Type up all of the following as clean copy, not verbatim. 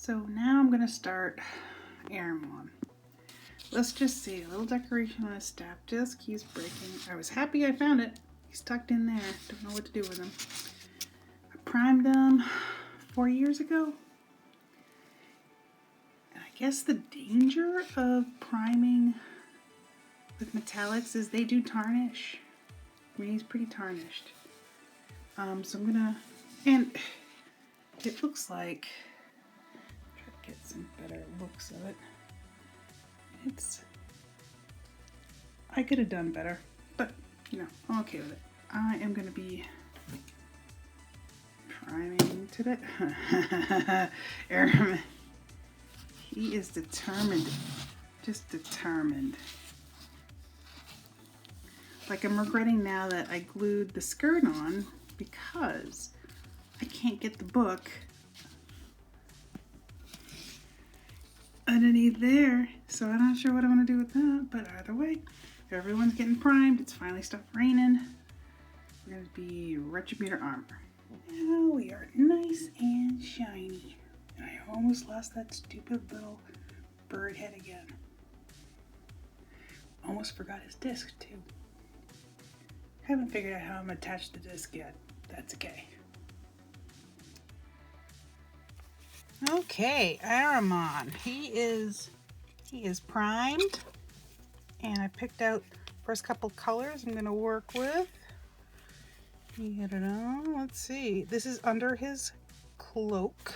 So now I'm going to start Ahriman. Let's just see. A little decoration on a staff disc. He's breaking. I was happy I found it. He's tucked in there. Don't know what to do with him. I primed him 4 years ago. And I guess the danger of priming with metallics is they do tarnish. I mean, he's pretty tarnished. So I'm gonna, and it looks like, try to get some better looks of it. I could have done better, but you know, I'm okay with it. I am gonna be priming today. Ahriman, he is determined, just determined. Like, I'm regretting now that I glued the skirt on because I can't get the book underneath there, so I'm not sure what I'm going to do with that. But either way, everyone's getting primed. It's finally stopped raining. We're going to be Retributor armor. Now we are nice and shiny. And I almost lost that stupid little bird head again. Almost forgot his disc too. Haven't figured out how I'm attached the disc yet. That's okay. Okay, Ahriman. He is primed, and I picked out first couple colors I'm gonna work with. You get it on. Let's see. This is under his cloak.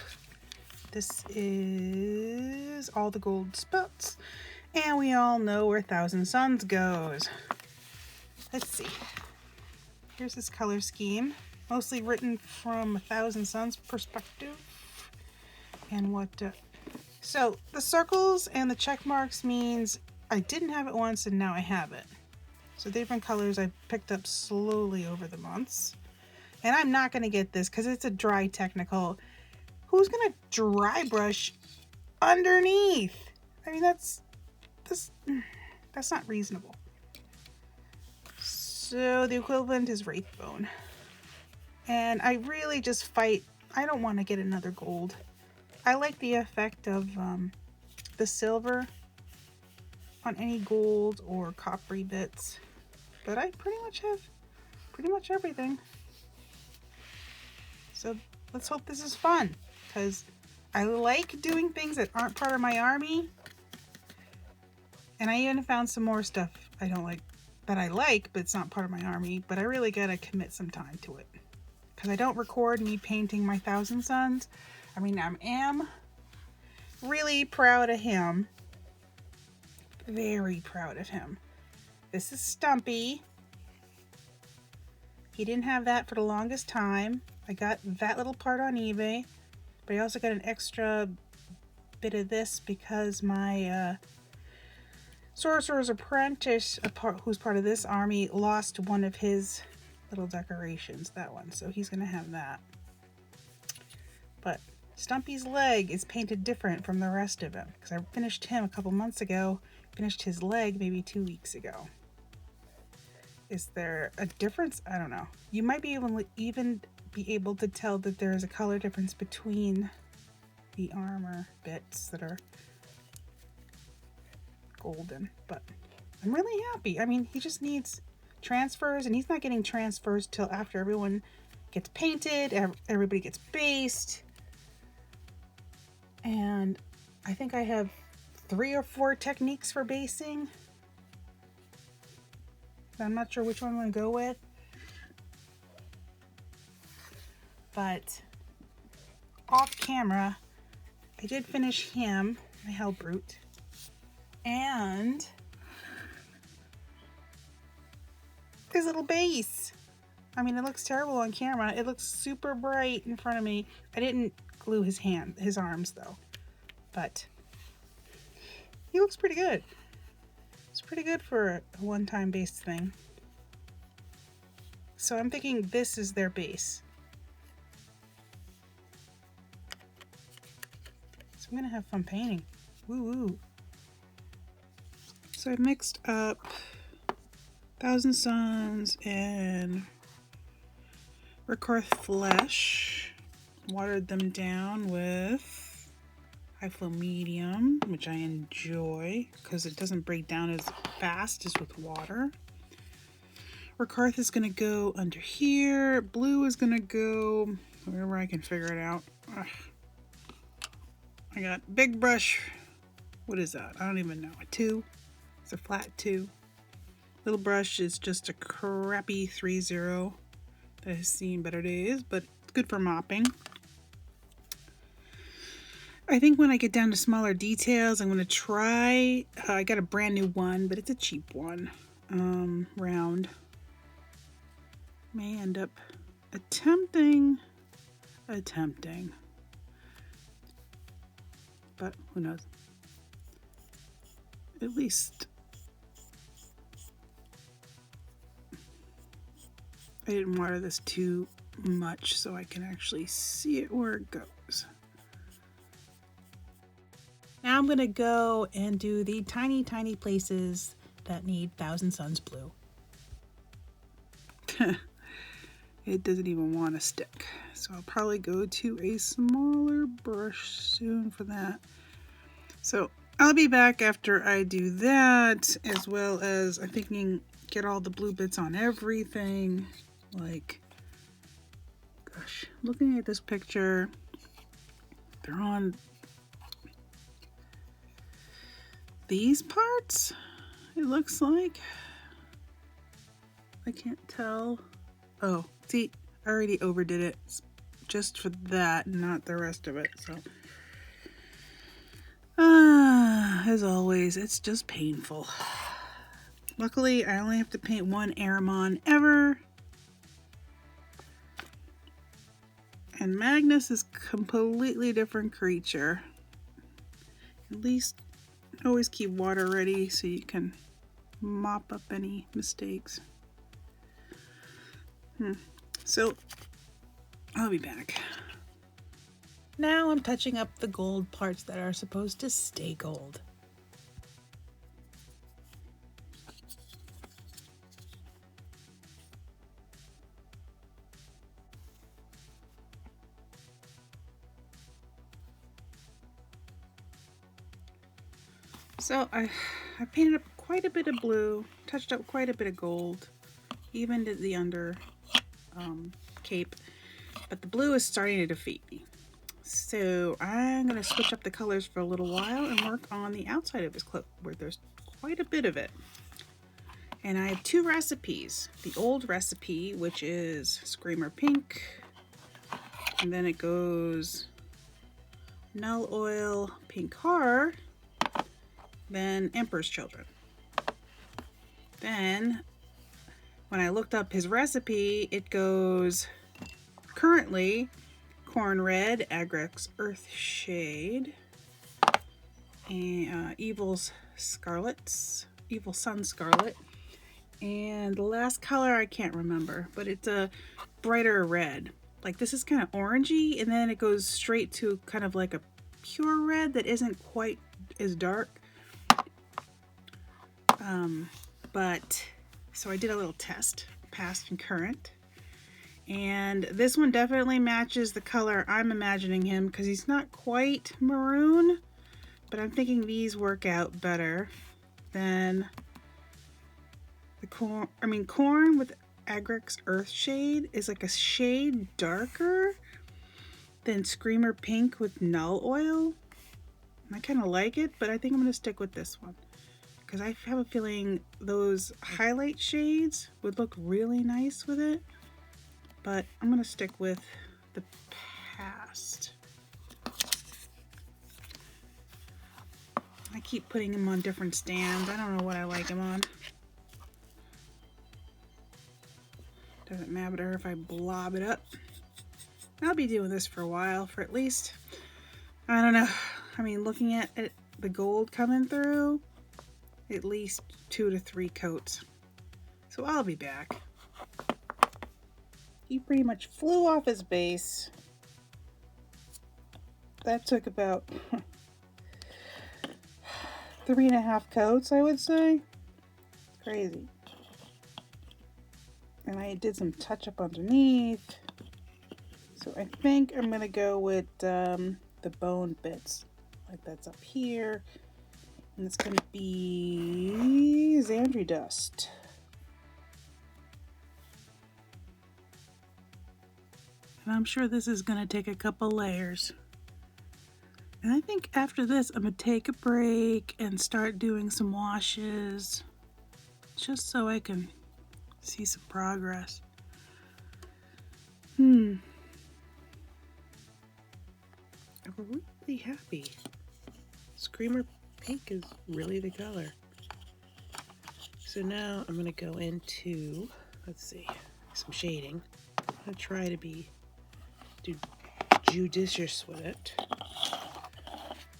This is all the gold spots, and we all know where Thousand Suns goes. Let's see. Here's his color scheme, mostly written from a Thousand Suns perspective. And what, so the circles and the check marks means I didn't have it once and now I have it. So different colors I picked up slowly over the months. And I'm not going to get this because it's a dry technical. Who's going to dry brush underneath? I mean, that's not reasonable. So the equivalent is Wraithbone. And I really just fight. I don't want to get another gold. I like the effect of the silver on any gold or coppery bits. But I pretty much have everything. So let's hope this is fun. Because I like doing things that aren't part of my army. And I even found some more stuff I don't like. That I like, but it's not part of my army, but I really gotta commit some time to it. Because I don't record me painting my Thousand Suns. I mean, I am really proud of him. Very proud of him. This is Stumpy. He didn't have that for the longest time. I got that little part on eBay, but I also got an extra bit of this because my Sorcerer's Apprentice, who's part of this army, lost one of his little decorations, that one, so he's gonna have that. But Stumpy's leg is painted different from the rest of him, because I finished him a couple months ago, finished his leg maybe 2 weeks ago. Is there a difference? I don't know. You might be able to even be able to tell that there is a color difference between the armor bits that are golden, but I'm really happy. I mean, he just needs transfers, and he's not getting transfers till after everyone gets painted, everybody gets based, and I think I have 3 or 4 techniques for basing. I'm not sure which one I'm going to go with, but off camera I did finish him, my Hellbrute. And his little base. I mean, it looks terrible on camera. It looks super bright in front of me. I didn't glue his arms though, but he looks pretty good. It's pretty good for a one-time base thing. So I'm thinking this is their base. So I'm gonna have fun painting. Woo woo. So I mixed up Thousand Suns and Record Flesh, watered them down with high flow medium, which I enjoy because it doesn't break down as fast as with water. Rakarth is going to go under here. Blue is going to go wherever I can figure it out. Ugh. I got big brush. What is that? I don't even know. A 2. It's a flat 2. Little brush is just a crappy 3-0 that has seen better days, but it's good for mopping. I think when I get down to smaller details, I'm going to try, I got a brand new one, but it's a cheap one, round. May end up attempting, but who knows. At least I didn't water this too much so I can actually see it where it goes. Now I'm going to go and do the tiny, tiny places that need Thousand Suns blue. It doesn't even want to stick. So I'll probably go to a smaller brush soon for that. So I'll be back after I do that, as well as I'm thinking get all the blue bits on everything. Like, gosh, looking at this picture, they're on these parts, it looks like. I can't tell. Oh, see, I already overdid it just for that, not the rest of it. So, as always, it's just painful. Luckily, I only have to paint one Ahriman ever. And Magnus is a completely different creature. At least always keep water ready so you can mop up any mistakes. So I'll be back. Now I'm touching up the gold parts that are supposed to stay gold. So I painted up quite a bit of blue, touched up quite a bit of gold, even did the under cape, but the blue is starting to defeat me. So I'm going to switch up the colors for a little while and work on the outside of his cloak, where there's quite a bit of it. And I have 2 recipes. The old recipe, which is Screamer Pink, and then it goes Null Oil, Pink Heart, then Emperor's Children. Then when I looked up his recipe, it goes currently Corn Red, Agrex Earth Shade, and Evil Sun Scarlet, and the last color I can't remember, but it's a brighter red. Like, this is kind of orangey, and then it goes straight to kind of like a pure red that isn't quite as dark. But so I did a little test, past and current, and this one definitely matches the color I'm imagining him, because he's not quite maroon, but I'm thinking these work out better than the corn. I mean, corn with Agrex Earth Shade is like a shade darker than Screamer Pink with Null Oil. I kind of like it, but I think I'm going to stick with this one, because I have a feeling those highlight shades would look really nice with it, but I'm going to stick with the past. I keep putting them on different stands. I don't know what I like them on. Doesn't matter if I blob it up. I'll be doing this for a while, for at least, I don't know. I mean, looking at it, the gold coming through, at least 2 to 3 coats. So I'll be back. He pretty much flew off his base. That took about 3.5 coats, I would say. Crazy. And I did some touch up underneath. So I think I'm gonna go with the bone bits. like that's up here. And it's going to be Xandri dust. And I'm sure this is going to take a couple layers. And I think after this, I'm going to take a break and start doing some washes, just so I can see some progress. I'm really happy. Screamer pink is really the color. So now I'm going to go into, let's see, some shading. I'm going to try to do judicious with it.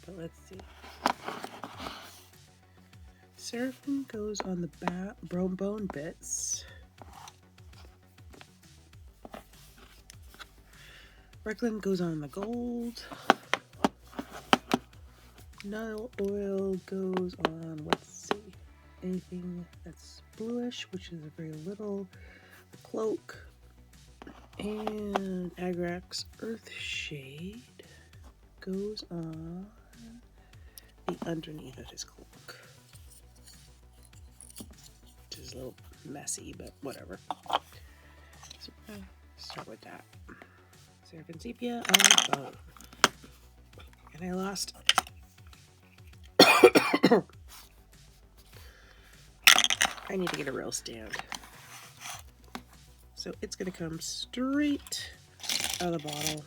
But let's see. Seraphim goes on the bone bits. Recklin goes on the gold. Nile oil goes on, let's see, anything that's bluish, which is a very little. The cloak. And Agrax Earth Shade goes on the underneath of his cloak. Which is a little messy, but whatever. So start with that. Seraphim Sepia on the bone. And I lost. I need to get a real stand. So it's going to come straight out of the bottle.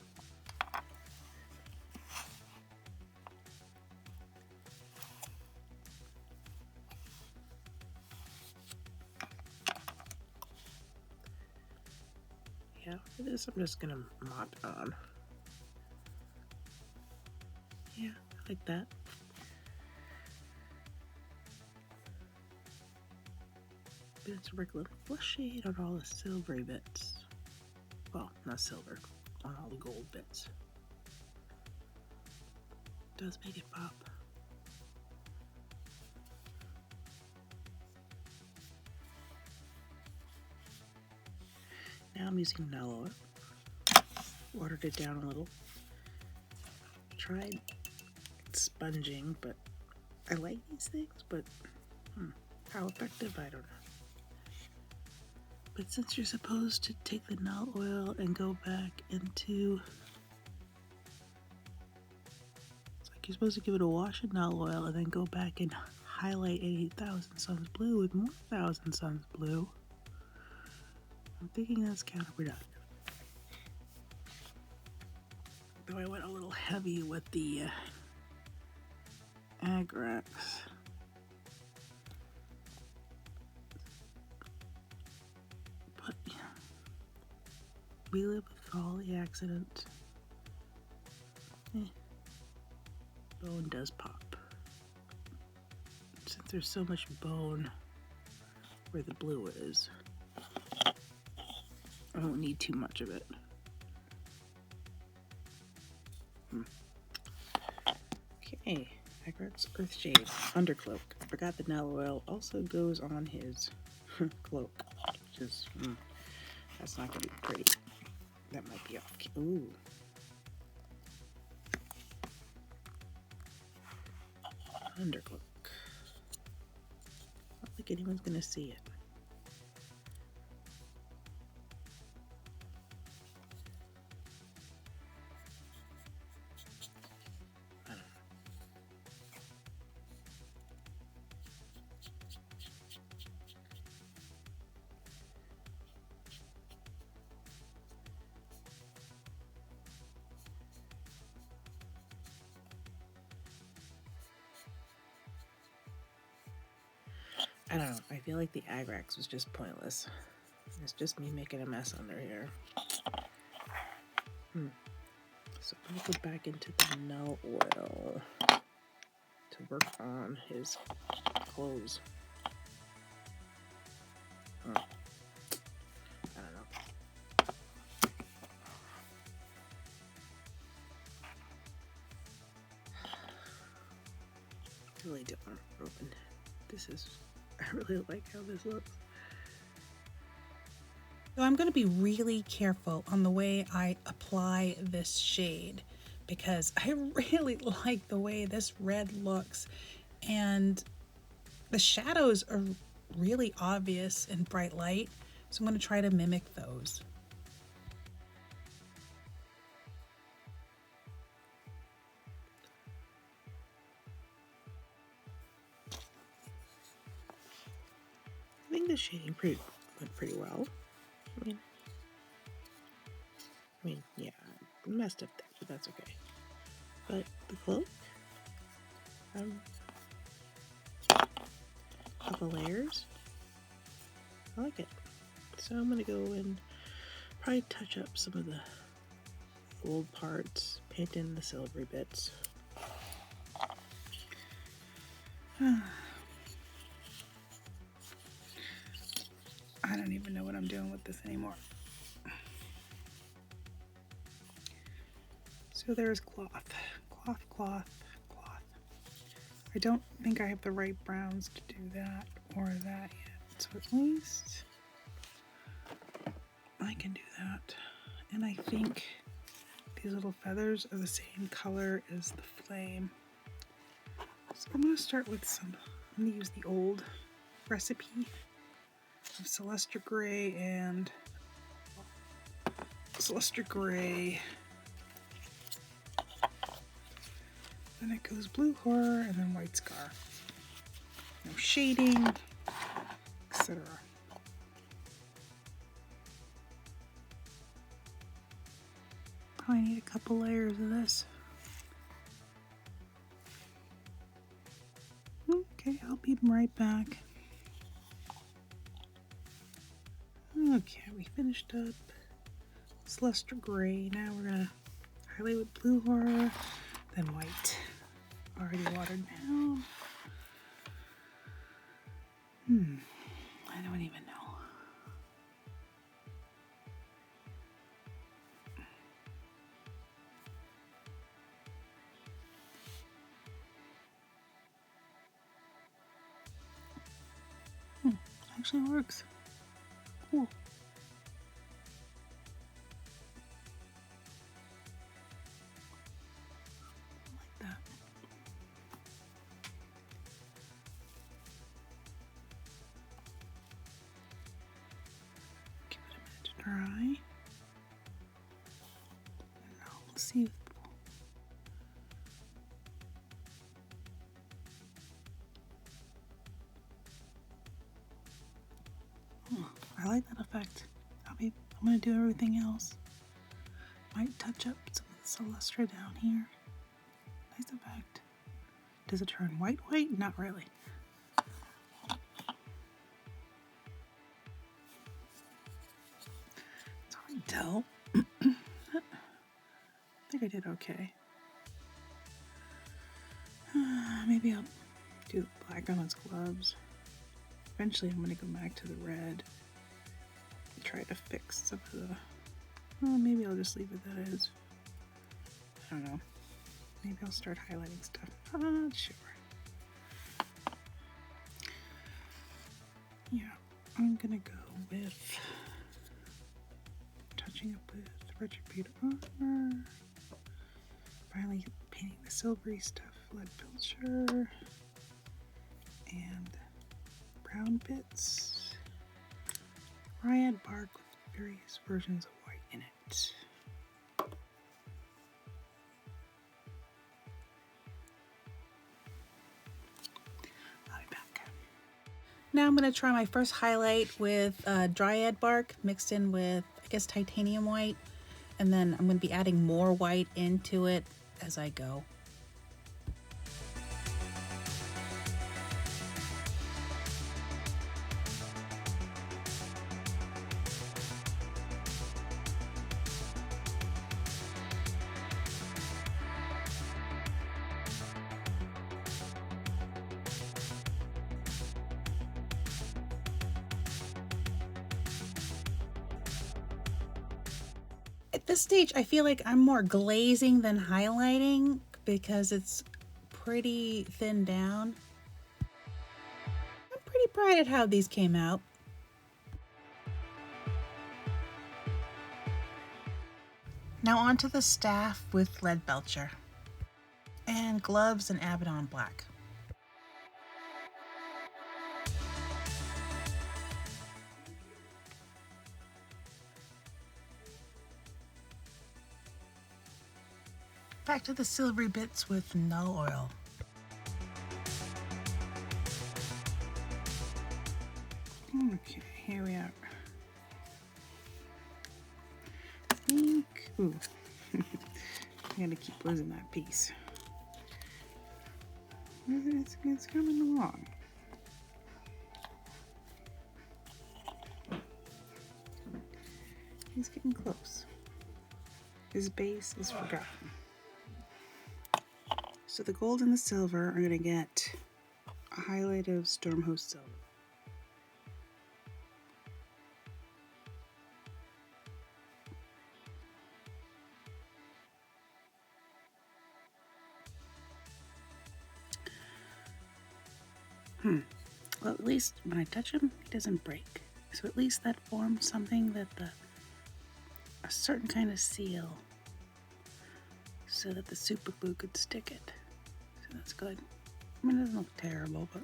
Yeah, for this I'm just going to mop it on. Yeah, like that. But it's a regular flush shade on all the silvery bits. Well, not silver, on all the gold bits. It does make it pop. Now I'm using Nile oil. Watered it down a little. Tried sponging, but I like these things, but how effective, I don't know. But since you're supposed to take the Nile oil and go back into, it's like you're supposed to give it a wash of Nile oil and then go back and highlight 80,000 Suns Blue with more 1,000 Suns Blue. I'm thinking that's counterproductive. Though I went a little heavy with the Agrax. But yeah, we live with all the accidents. Bone does pop. Since there's so much bone where the blue is, I don't need too much of it. Okay, Agrax Earthshade Undercloak. I forgot the Nile oil also goes on his cloak, which is, that's not going to be pretty. That might be off. Ooh. Undercloak. I don't think anyone's going to see it. I don't know. I feel like the Agrax was just pointless. It's just me making a mess under here. So I'm going to go back into the Nile oil to work on his clothes. I don't know. I really don't want to open. I really like how this looks. So I'm going to be really careful on the way I apply this shade because I really like the way this red looks, and the shadows are really obvious in bright light, so I'm going to try to mimic those. I think the shading went pretty well. I mean, yeah, I messed up there, but that's okay. But the cloak, couple layers, I like it. So I'm gonna go and probably touch up some of the gold parts, paint in the silvery bits. I don't even know what I'm doing with this anymore. So there's cloth. I don't think I have the right browns to do that or that yet. So at least I can do that. And I think these little feathers are the same color as the flame. So I'm going to start with I'm going to use the old recipe of Celestra Gray and Celestra Gray. Then it goes Blue Horror and then White Scar. No shading, etc. Oh, I need a couple layers of this. Okay, I'll be right back. Okay, we finished up Celestra Gray. Now we're gonna highlight with Blue Horror, then White. Already watered down. I don't even know. Actually works. Cool. I like that. Give it a minute to dry. Now let's see if I like that effect. I'm gonna do everything else. Might touch up some of the Celestra down here. Nice effect. Does it turn white? Not really. It's hard to tell. I think I did okay. Maybe I'll do the black on its gloves. Eventually I'm going to go back to the red and try to fix some of the... Well, maybe I'll just leave it that is. I don't know. Maybe I'll start highlighting stuff. I'm not sure. Yeah, I'm going to go with touching up with Retribute Armor. Finally painting the silvery stuff, Lead Pilcher, and brown bits. Dryad bark with various versions of white in it. I'll be back. Now I'm going to try my first highlight with Dryad bark mixed in with, I guess, titanium white. And then I'm going to be adding more white into it as I go. At this stage, I feel like I'm more glazing than highlighting because it's pretty thinned down. I'm pretty proud at how these came out. Now onto the staff with lead belcher and gloves in Abaddon black. Back to the silvery bits with null oil. Okay, here we are. I think, ooh, I gotta keep losing that piece. It's coming along. He's getting close. His base is forgotten. So the gold and the silver are gonna get a highlight of stormhost silver. Well, at least when I touch him, he doesn't break. So at least that forms something that a certain kind of seal, so that the super glue could stick it. So that's good. I mean, it doesn't look terrible, but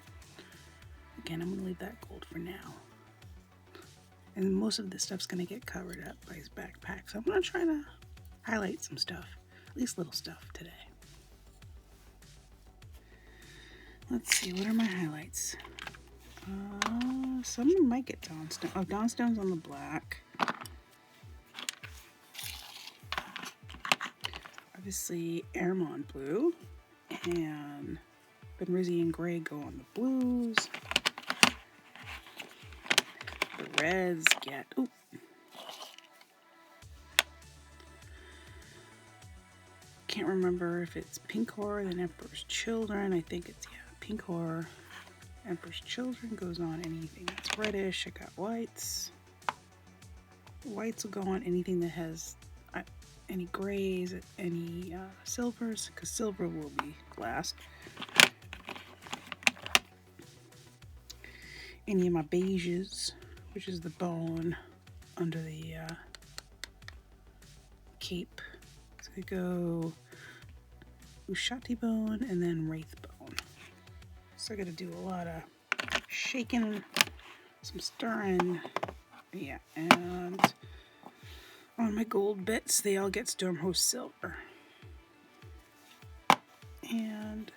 again, I'm gonna leave that gold for now. And most of this stuff's gonna get covered up by his backpack, so I'm gonna try to highlight some stuff, at least little stuff today. Let's see, what are my highlights? Some might get Dawnstone. Oh, Dawnstone's on the black. Obviously, Ahriman blue. And Benrizian gray go on the blues. The reds get... Ooh. Can't remember if it's pink horror, then Emperor's Children. I think it's, yeah, pink horror. Emperor's Children goes on anything that's reddish. I got whites. Whites will go on anything that has any grays, any silvers, because silver will be last. Any of my beiges, which is the bone under the cape. So we go Ushati bone and then wraith bone. So I gotta do a lot of shaking, some stirring. Yeah, and on my gold bits, they all get stormhost silver. And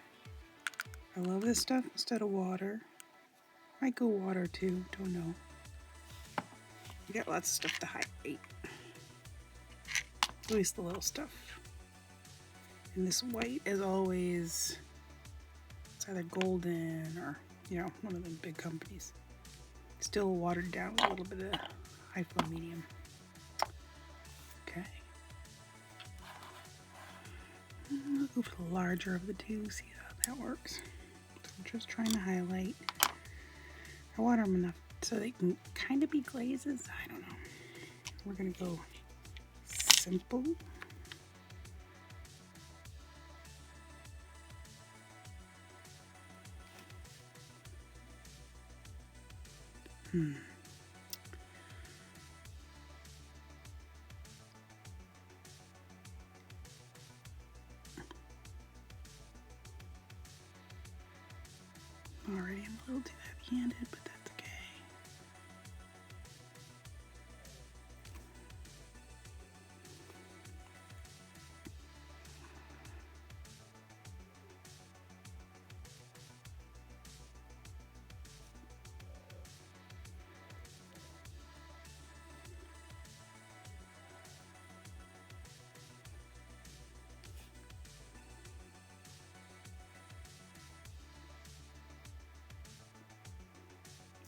I love this stuff instead of water. Might go water too, don't know. We got lots of stuff to highlight. At least the little stuff. And this white, as always, it's either golden or, you know, one of the big companies. Still watered down with a little bit of high flow medium. Okay. I'll go for the larger of the two, see how that works. So I'm just trying to highlight. I water them enough so they can kind of be glazes. I don't know. We're gonna go simple. Already I'm a little too heavy-handed, but that's okay.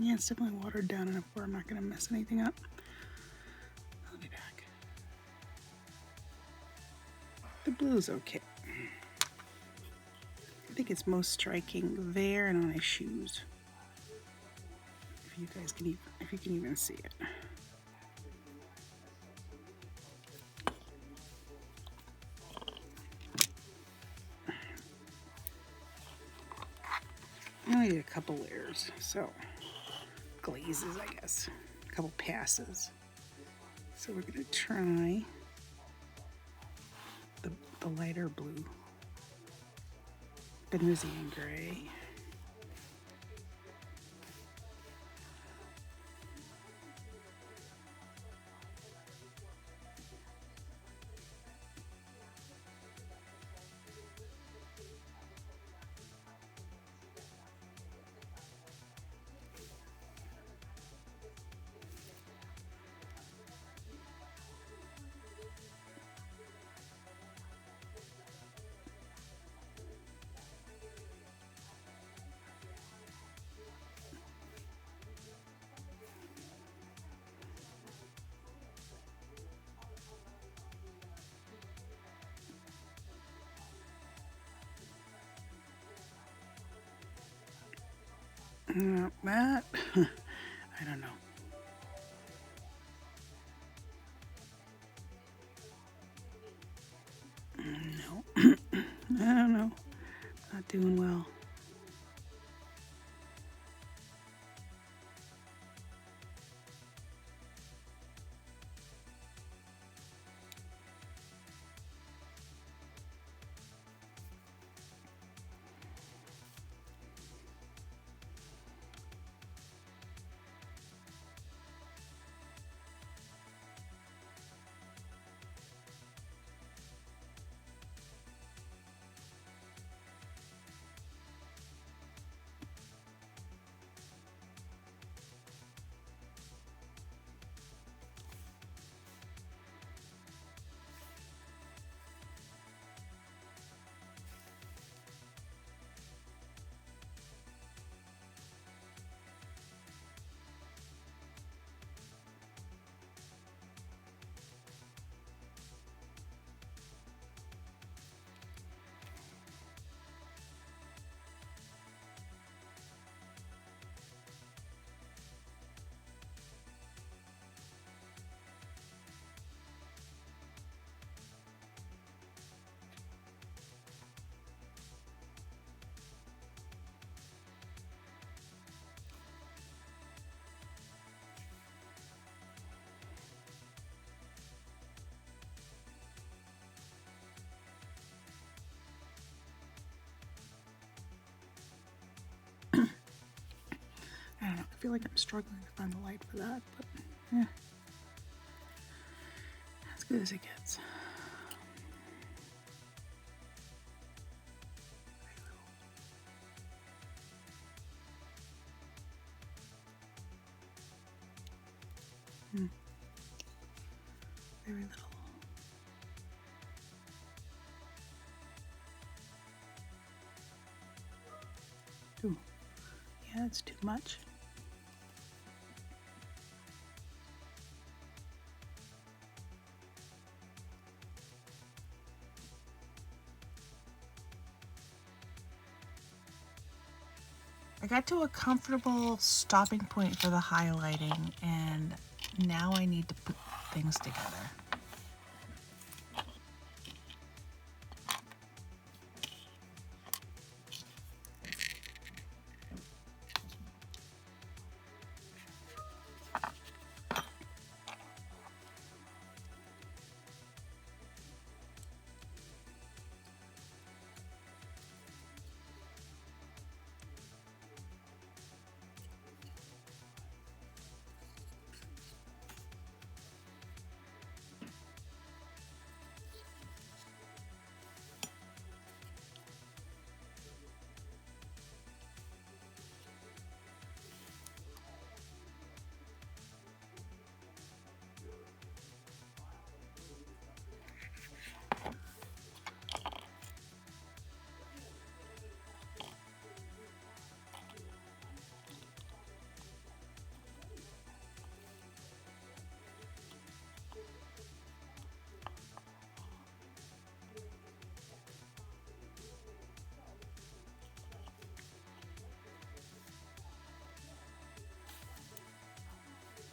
Yeah, it's definitely watered down enough where I'm not going to mess anything up. I'll be back. The blue's okay. I think it's most striking there and on his shoes. If you guys can even, if you can even see it. I only need a couple layers, so glazes, I guess. A couple passes. So we're gonna try a lighter blue. Venusian gray. That, I don't know. No, I don't know. Not doing well. I don't know. I feel like I'm struggling to find the light for that, but yeah, as good as it gets. Very little. Ooh, yeah, it's too much. I got to a comfortable stopping point for the highlighting, and now I need to put things together.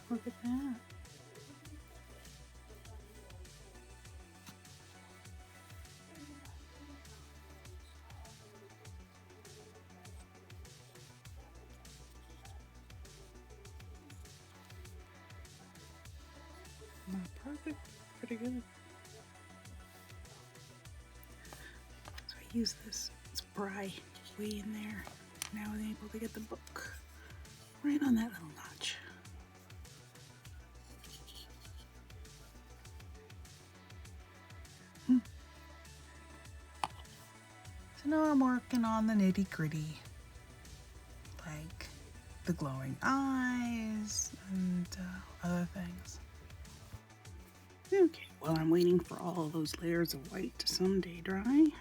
Look at that. Not perfect. Pretty good. use this spray way in there. Now I'm able to get the book right on that little notch. So now I'm working on the nitty gritty, like the glowing eyes and other things. Okay, well, I'm waiting for all those layers of white to someday dry. I'm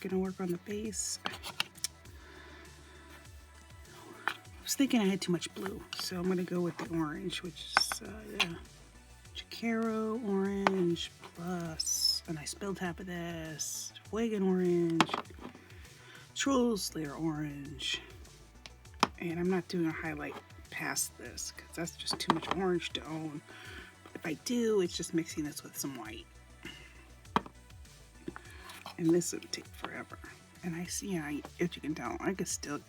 gonna work on the base. I was thinking I had too much blue, so I'm gonna go with the orange, which is Jacaro orange plus, and I spilled half of this, Wagon orange, Troll Slayer orange, and I'm not doing a highlight past this because that's just too much orange to own. If I do, it's just mixing this with some white. And this would take forever. And I see, if you can tell, I could still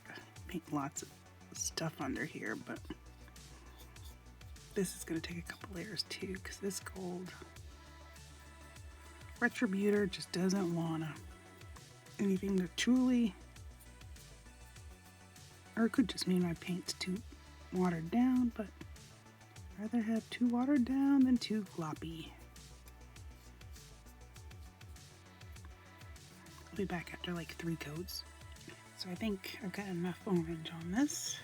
paint lots of stuff under here, but this is going to take a couple layers too, because this gold Retributor just doesn't want anything to truly, or it could just mean my paint's too watered down, but I'd rather have too watered down than too gloppy. I'll be back after like 3 coats. So I think I've got enough orange on this.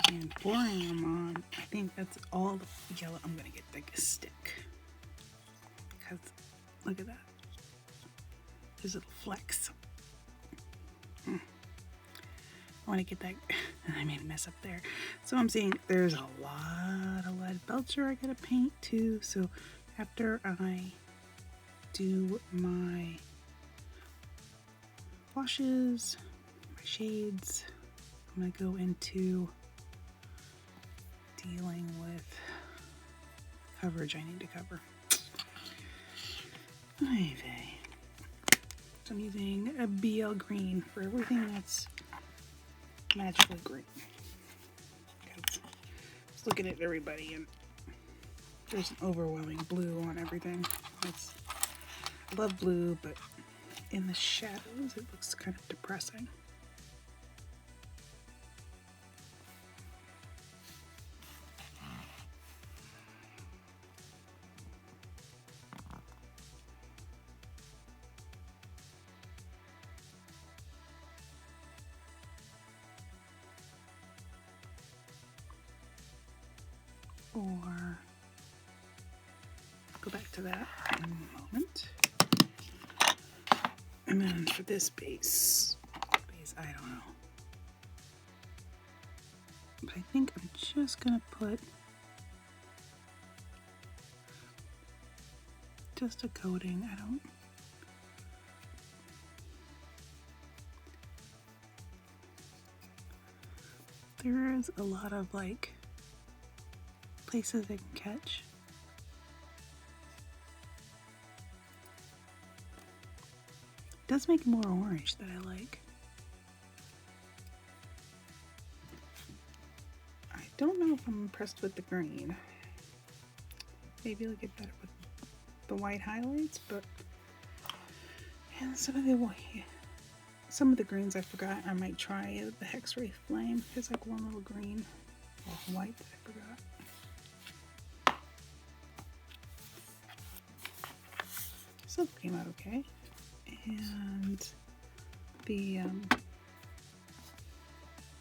And pouring them on, I think that's all the yellow. I'm gonna get like a stick. Because look at that. There's little flecks. I want to get that. I made a mess up there. So I'm seeing there's a lot of lead belcher I gotta paint too. So after I do my washes, my shades, I'm gonna go into dealing with coverage I need to cover. Okay. So I'm using a BL green for everything that's magically green. Because I was looking at everybody and there's an overwhelming blue on everything. I love blue, but in the shadows it looks kind of depressing. Or go back to that in a moment. And then for this base, I don't know. But I think I'm just gonna put just a coating. There is a lot of like places I can catch. It does make more orange that I like. I don't know if I'm impressed with the green. Maybe I'll get better with the white highlights, but and some of the greens I forgot. I might try the Hex Ray Flame. There's like one little green or white that I forgot. Still came out okay. And the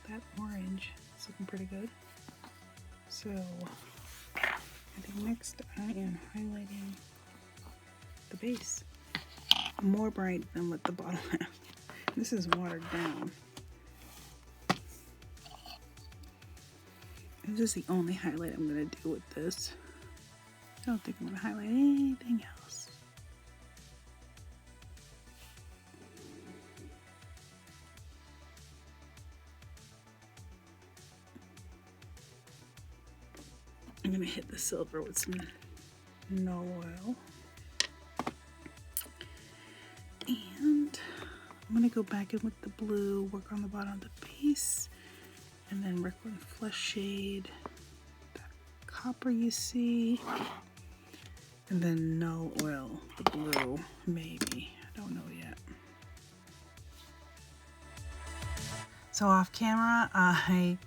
that orange is looking pretty good. So I think next I am highlighting the base more bright than what the bottle has. This is watered down. This is the only highlight I'm going to do with this. I don't think I'm going to highlight anything else. I'm going to hit the silver with some no oil. And I'm going to go back in with the blue, work on the bottom of the base, and then work on flesh shade, that copper you see, and then no oil, the blue, maybe. I don't know yet. So off camera, I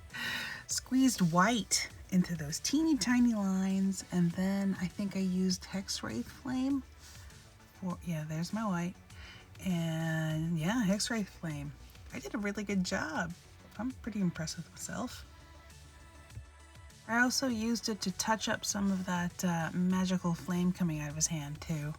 squeezed white into those teeny tiny lines, and then I think I used Hexwraith Flame for, yeah, there's my white. And yeah, Hexwraith Flame. I did a really good job. I'm pretty impressed with myself. I also used it to touch up some of that magical flame coming out of his hand too.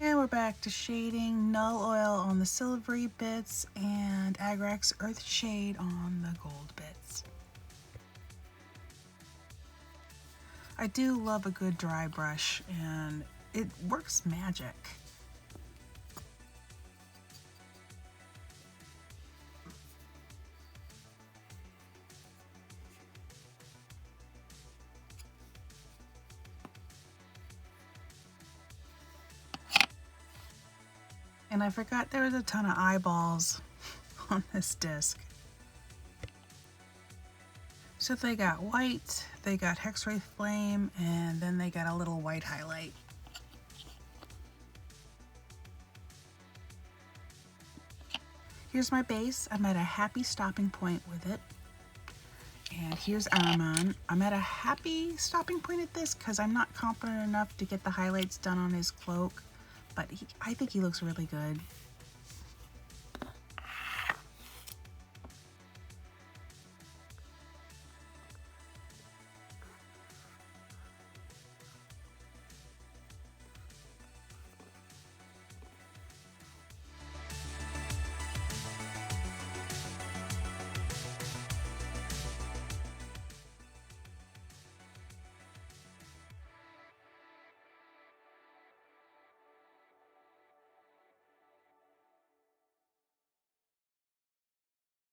And we're back to shading, null oil on the silvery bits and Agrax Earth Shade on the gold bits. I do love a good dry brush, and it works magic. And I forgot there was a ton of eyeballs on this disc. So they got white, they got Hexwraith Flame, and then they got a little white highlight. Here's my base. I'm at a happy stopping point with it. And here's Ahriman. I'm at a happy stopping point at this because I'm not confident enough to get the highlights done on his cloak, but I think he looks really good.